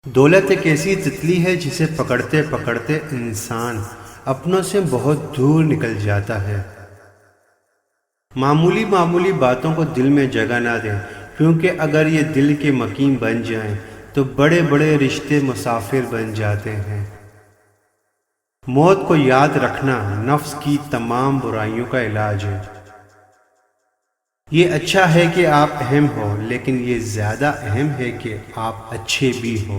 دولت ایک ایسی تتلی ہے جسے پکڑتے پکڑتے انسان اپنوں سے بہت دور نکل جاتا ہے۔ معمولی معمولی باتوں کو دل میں جگہ نہ دیں، کیونکہ اگر یہ دل کے مکین بن جائیں تو بڑے بڑے رشتے مسافر بن جاتے ہیں۔ موت کو یاد رکھنا نفس کی تمام برائیوں کا علاج ہے۔ یہ اچھا ہے کہ آپ اہم ہو، لیکن یہ زیادہ اہم ہے کہ آپ اچھے بھی ہو۔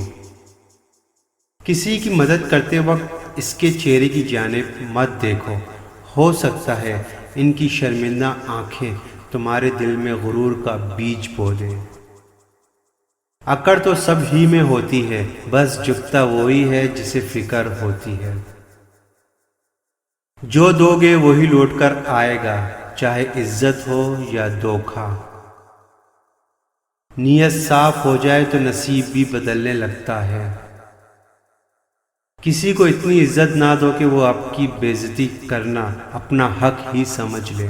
کسی کی مدد کرتے وقت اس کے چہرے کی جانب مت دیکھو، ہو سکتا ہے ان کی شرمندہ آنکھیں تمہارے دل میں غرور کا بیج بو دیں۔ اکڑ تو سب ہی میں ہوتی ہے، بس جھکتا وہی ہے جسے فکر ہوتی ہے۔ جو دو گے وہی لوٹ کر آئے گا، چاہے عزت ہو یا دھوکہ۔ نیت صاف ہو جائے تو نصیب بھی بدلنے لگتا ہے۔ کسی کو اتنی عزت نہ دو کہ وہ آپ کی بے عزتی کرنا اپنا حق ہی سمجھ لے۔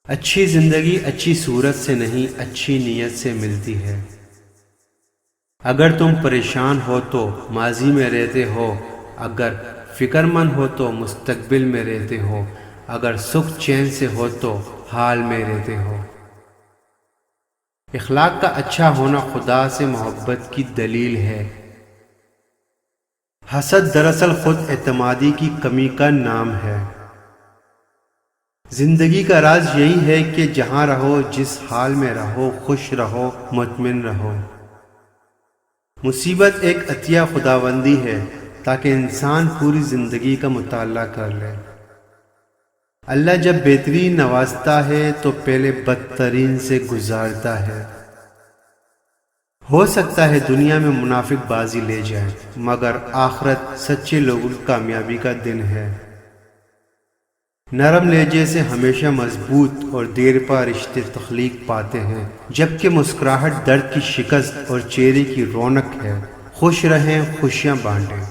اچھی زندگی اچھی صورت سے نہیں، اچھی نیت سے ملتی ہے۔ اگر تم پریشان ہو تو ماضی میں رہتے ہو، اگر فکر مند ہو تو مستقبل میں رہتے ہو، اگر سکھ چین سے ہو تو حال میں رہتے ہو۔ اخلاق کا اچھا ہونا خدا سے محبت کی دلیل ہے۔ حسد دراصل خود اعتمادی کی کمی کا نام ہے۔ زندگی کا راز یہی ہے کہ جہاں رہو، جس حال میں رہو، خوش رہو، مطمئن رہو۔ مصیبت ایک عطیہ خداوندی ہے تاکہ انسان پوری زندگی کا مطالعہ کر لے۔ اللہ جب بہترین نوازتا ہے تو پہلے بدترین سے گزارتا ہے۔ ہو سکتا ہے دنیا میں منافق بازی لے جائیں، مگر آخرت سچے لوگوں کی کامیابی کا دن ہے۔ نرم لہجے سے ہمیشہ مضبوط اور دیر پا رشتے تخلیق پاتے ہیں، جبکہ مسکراہٹ درد کی شکست اور چہرے کی رونق ہے۔ خوش رہیں، خوشیاں بانٹیں۔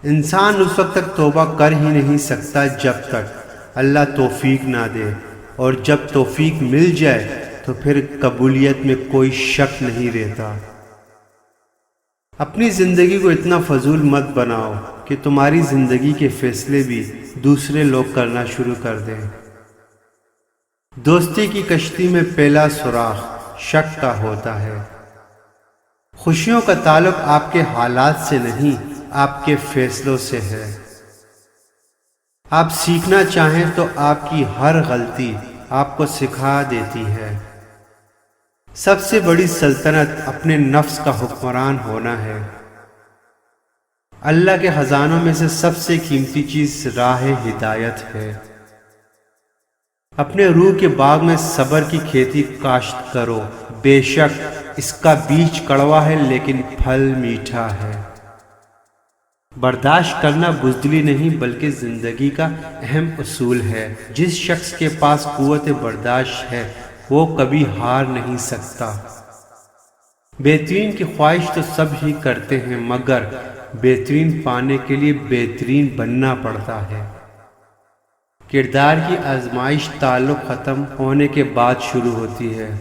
انسان اس وقت تک توبہ کر ہی نہیں سکتا جب تک اللہ توفیق نہ دے، اور جب توفیق مل جائے تو پھر قبولیت میں کوئی شک نہیں رہتا۔ اپنی زندگی کو اتنا فضول مت بناؤ کہ تمہاری زندگی کے فیصلے بھی دوسرے لوگ کرنا شروع کر دیں۔ دوستی کی کشتی میں پہلا سوراخ شک کا ہوتا ہے۔ خوشیوں کا تعلق آپ کے حالات سے نہیں، آپ کے فیصلوں سے ہے۔ آپ سیکھنا چاہیں تو آپ کی ہر غلطی آپ کو سکھا دیتی ہے۔ سب سے بڑی سلطنت اپنے نفس کا حکمران ہونا ہے۔ اللہ کے خزانوں میں سے سب سے قیمتی چیز راہ ہدایت ہے۔ اپنے روح کے باغ میں صبر کی کھیتی کاشت کرو، بے شک اس کا بیج کڑوا ہے لیکن پھل میٹھا ہے۔ برداشت کرنا بزدلی نہیں بلکہ زندگی کا اہم اصول ہے۔ جس شخص کے پاس قوت برداشت ہے وہ کبھی ہار نہیں سکتا۔ بہترین کی خواہش تو سب ہی کرتے ہیں، مگر بہترین پانے کے لیے بہترین بننا پڑتا ہے۔ کردار کی آزمائش تعلق ختم ہونے کے بعد شروع ہوتی ہے۔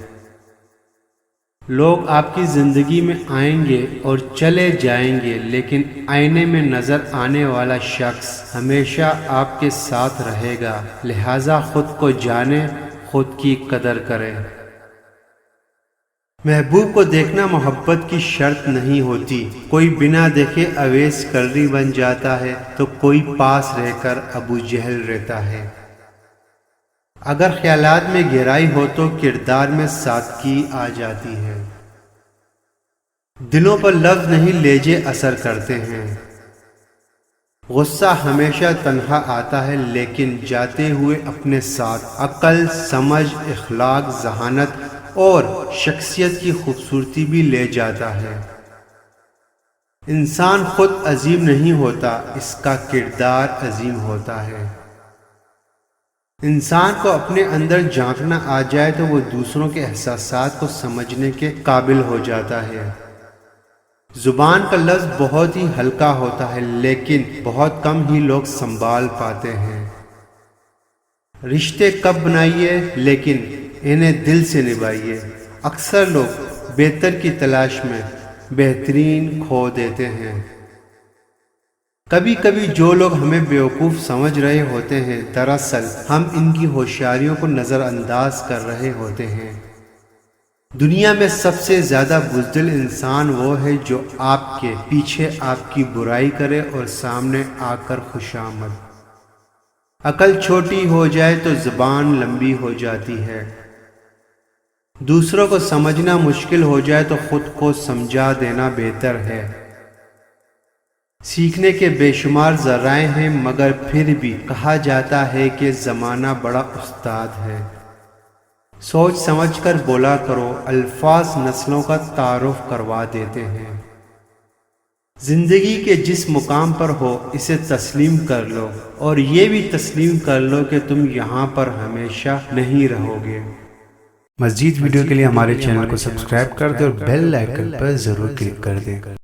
لوگ آپ کی زندگی میں آئیں گے اور چلے جائیں گے، لیکن آئینے میں نظر آنے والا شخص ہمیشہ آپ کے ساتھ رہے گا۔ لہٰذا خود کو جانیں، خود کی قدر کریں۔ محبوب کو دیکھنا محبت کی شرط نہیں ہوتی۔ کوئی بنا دیکھے اویس قرنی بن جاتا ہے تو کوئی پاس رہ کر ابو جہل رہتا ہے۔ اگر خیالات میں گہرائی ہو تو کردار میں سادگی آ جاتی ہے۔ دلوں پر لفظ نہیں لہجے اثر کرتے ہیں۔ غصہ ہمیشہ تنہا آتا ہے لیکن جاتے ہوئے اپنے ساتھ عقل، سمجھ، اخلاق، ذہانت اور شخصیت کی خوبصورتی بھی لے جاتا ہے۔ انسان خود عظیم نہیں ہوتا، اس کا کردار عظیم ہوتا ہے۔ انسان کو اپنے اندر جھانکنا آ جائے تو وہ دوسروں کے احساسات کو سمجھنے کے قابل ہو جاتا ہے۔ زبان کا لفظ بہت ہی ہلکا ہوتا ہے لیکن بہت کم ہی لوگ سنبھال پاتے ہیں۔ رشتے کب بنائیے لیکن انہیں دل سے نبھائیے۔ اکثر لوگ بہتر کی تلاش میں بہترین کھو دیتے ہیں۔ کبھی کبھی جو لوگ ہمیں بیوقوف سمجھ رہے ہوتے ہیں، دراصل ہم ان کی ہوشیاریوں کو نظر انداز کر رہے ہوتے ہیں۔ دنیا میں سب سے زیادہ بزدل انسان وہ ہے جو آپ کے پیچھے آپ کی برائی کرے اور سامنے آ کر خوشامد۔ عقل چھوٹی ہو جائے تو زبان لمبی ہو جاتی ہے۔ دوسروں کو سمجھنا مشکل ہو جائے تو خود کو سمجھا دینا بہتر ہے۔ سیکھنے کے بے شمار ذرائع ہیں، مگر پھر بھی کہا جاتا ہے کہ زمانہ بڑا استاد ہے۔ سوچ سمجھ کر بولا کرو، الفاظ نسلوں کا تعارف کروا دیتے ہیں۔ زندگی کے جس مقام پر ہو اسے تسلیم کر لو، اور یہ بھی تسلیم کر لو کہ تم یہاں پر ہمیشہ نہیں رہو گے۔ مزید ویڈیو کے لیے ہمارے چینل کو سبسکرائب کر دیں اور بیل آئیکن پر ضرور کلک کر دیں۔